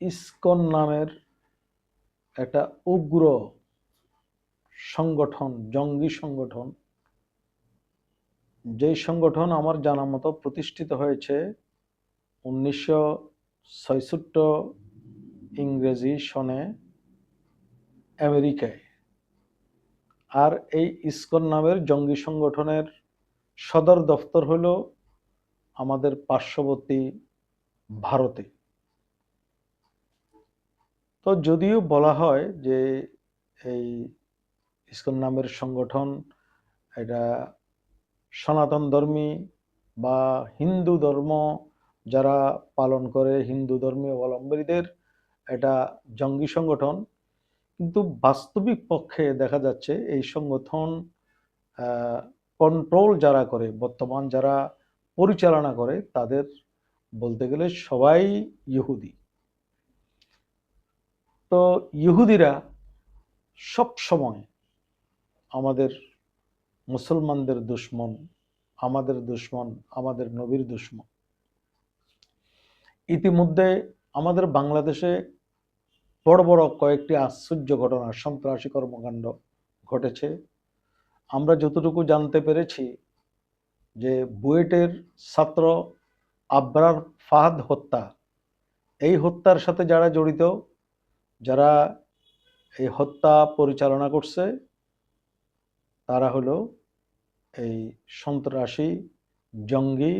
ISKCON নামের একটা উগ্র সংগঠন, জঙ্গি সংগঠন, যেই সংগঠন আমার জানা মতো প্রতিষ্ঠিত হয়েছে 1966 ইংরেজি সনে আমেরিকায়। আর এই ইসকন নামের জঙ্গি সংগঠনের সদর দফতর হলো আমাদের পার্শ্ববর্তী ভারতে। তো যদিও বলা হয় যে এই ইসকন নামের সংগঠন এটা সনাতন ধর্মী বা হিন্দু ধর্ম যারা পালন করে, হিন্দু ধর্মীয় অবলম্বীদের এটা জঙ্গি সংগঠন, কিন্তু বাস্তবিক পক্ষে দেখা যাচ্ছে এই সংগঠন কন্ট্রোল যারা করে, বর্তমান যারা পরিচালনা করে, তাদের বলতে গেলে সবাই ইহুদি। তো ইহুদিরা সব সময় আমাদের মুসলমানদের দুশ্মন, আমাদের দুশ্মন, আমাদের নবীর দুশ্মন। ইতিমধ্যে আমাদের বাংলাদেশে বড় বড় কয়েকটি আশ্চর্য ঘটনা, সন্ত্রাসী কর্মকাণ্ড ঘটেছে। আমরা যতটুকু জানতে পেরেছি যে বুয়েটের ছাত্র আবরার ফাহাদ হত্যা, এই হত্যার সাথে যারা জড়িত, যারা এই হত্যা পরিচালনা করছে, তারা হলো এই সন্ত্রাসী জঙ্গি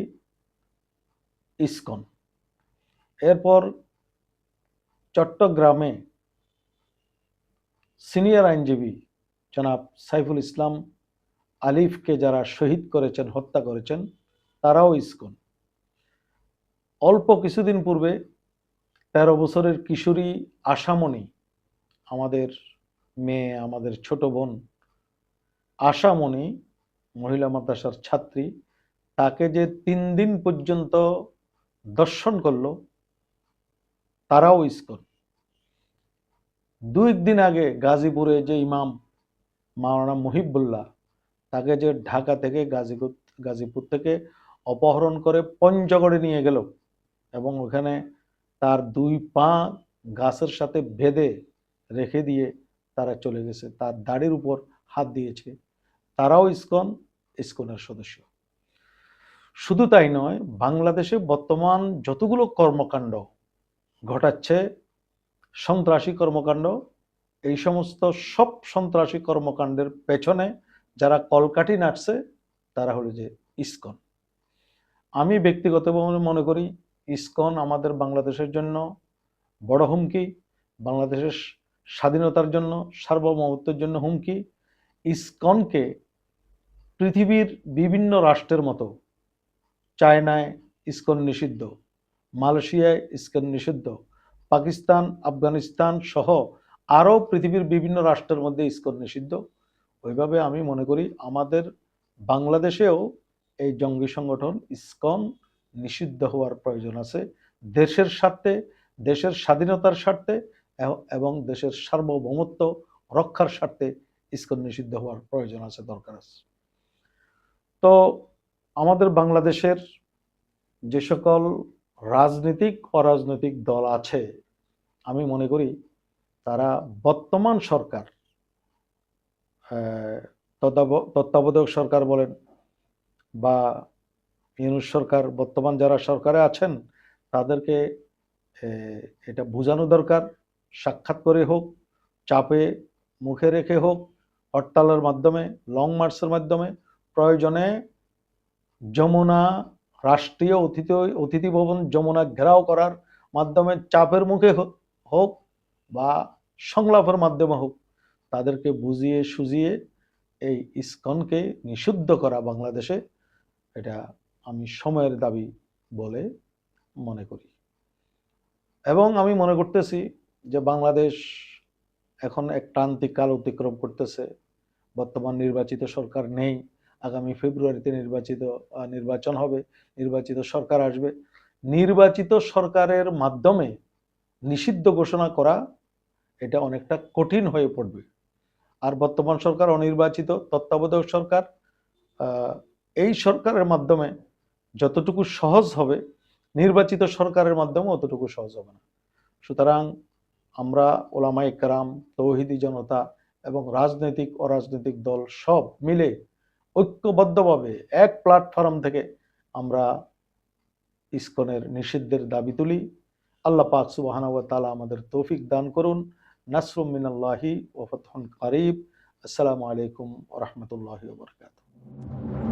ইসকন। এরপর চট্টগ্রামে সিনিয়র আইনজীবী জনাব সাইফুল ইসলাম আলিফকে যারা শহীদ করেছেন, হত্যা করেছেন, তারাও ইসকন। অল্প কিছুদিন পূর্বে 13 বছরের কিশোরী আশামণি, আমাদের মেয়ে, আমাদের ছোট বোন আশামণি, মহিলা মাদ্রাসার ছাত্রী, তাকে যে 3 দিন পর্যন্ত দর্শন করলো, তারাও ইসকন। 2 দিন আগে গাজীপুরে যে ইমাম মাওলানা মুহিবুল্লাহ, তাকে যে ঢাকা থেকে গাজীপুর থেকে অপহরণ করে পঞ্চগড়ে নিয়ে গেল এবং ওখানে তার 2 পা গাছের সাথে বেঁধে রেখে দিয়ে তারা চলে গেছে, তার দাড়ির উপর হাত দিয়েছে, তারাও ইসকনের সদস্য। শুধু তাই নয়, বাংলাদেশে বর্তমান যতগুলো কর্মকাণ্ড ঘটাচ্ছে, সন্ত্রাসী কর্মকাণ্ড, এই সমস্ত সব সন্ত্রাসী কর্মকাণ্ডের পেছনে যারা কলকাঠি নাড়ছে, তারা হলো যে ইসকন। আমি ব্যক্তিগতভাবে মনে করি ইসকন আমাদের বাংলাদেশের জন্য বড় হুমকি, বাংলাদেশের স্বাধীনতার জন্য, সার্বভৌমত্বের জন্য হুমকি। ইসকনকে পৃথিবীর বিভিন্ন রাষ্ট্রের মতো, চায়নায় ইসকন নিষিদ্ধ, মালয়েশিয়ায় ইসকন নিষিদ্ধ, পাকিস্তান, আফগানিস্তান সহ আরও পৃথিবীর বিভিন্ন রাষ্ট্রের মধ্যে ইসকন নিষিদ্ধ, ওইভাবে আমি মনে করি আমাদের বাংলাদেশেও এই জঙ্গি সংগঠন ইসকন নিষিদ্ধ হওয়ার প্রয়োজন আছে, দেশের স্বার্থে, দেশের স্বাধীনতার স্বার্থে এবং দেশের সার্বভৌমত্ব রক্ষার স্বার্থে ইসকন নিষিদ্ধ হওয়ার প্রয়োজন আছে, দরকার আছে। তো আমাদের বাংলাদেশের যে সকল রাজনৈতিক অরাজনৈতিক দল আছে, আমি মনে করি তারা বর্তমান সরকার, তত্ত্বাবধায়ক সরকার বলেন বা ইউনূস সরকার, বর্তমান যারা সরকারে আছেন, তাদেরকে এটা বোঝানো দরকার, সাক্ষাৎ করে হোক, চাপে মুখে রেখে হোক, হরতালের মাধ্যমে, লং মার্চের মাধ্যমে, প্রয়োজনে যমুনা রাষ্ট্রীয় অতিথি ভবন যমুনা ঘেরাও করার মাধ্যমে চাপের মুখে হোক বা সংলাপের মাধ্যমে হোক, তাদেরকে বুঝিয়ে সুঝিয়ে এই ইসকনকে নিষিদ্ধ করা বাংলাদেশে, এটা আমি সময়ের দাবি বলে মনে করি। এবং আমি মনে করতেছি যে বাংলাদেশ এখন এক ক্রান্তিক কাল অতিক্রম করতেছে। বর্তমান নির্বাচিত সরকার নেই, আগামী ফেব্রুয়ারিতে নির্বাচন হবে, নির্বাচিত সরকার আসবে। নির্বাচিত সরকারের মাধ্যমে নিষিদ্ধ ঘোষণা করা এটা অনেকটা কঠিন হয়ে পড়বে। আর বর্তমান সরকার অনির্বাচিত তত্ত্বাবধায়ক সরকার, এই সরকারের মাধ্যমে যতটুকু সহজ হবে, নির্বাচিত সরকারের মাধ্যমে অতটুকু সহজ হবে না। সুতরাং আমরা ওলামায়ে কেরাম, তৌহিদি জনতা এবং রাজনৈতিক অরাজনৈতিক দল সব মিলে ঐক্যবদ্ধভাবে এক প্ল্যাটফর্ম থেকে আমরা ইসকনের নিষিদ্ধের দাবি তুলি। আল্লাহ পাক সুবহানাহু ওয়া তাআলা আমাদের তৌফিক দান করুন। নাসরুম মিনাল্লাহি ওয়া ফাতহুন কারীব। আসসালামু আলাইকুম ওয়া রাহমাতুল্লাহি ওয়া বারাকাতুহু।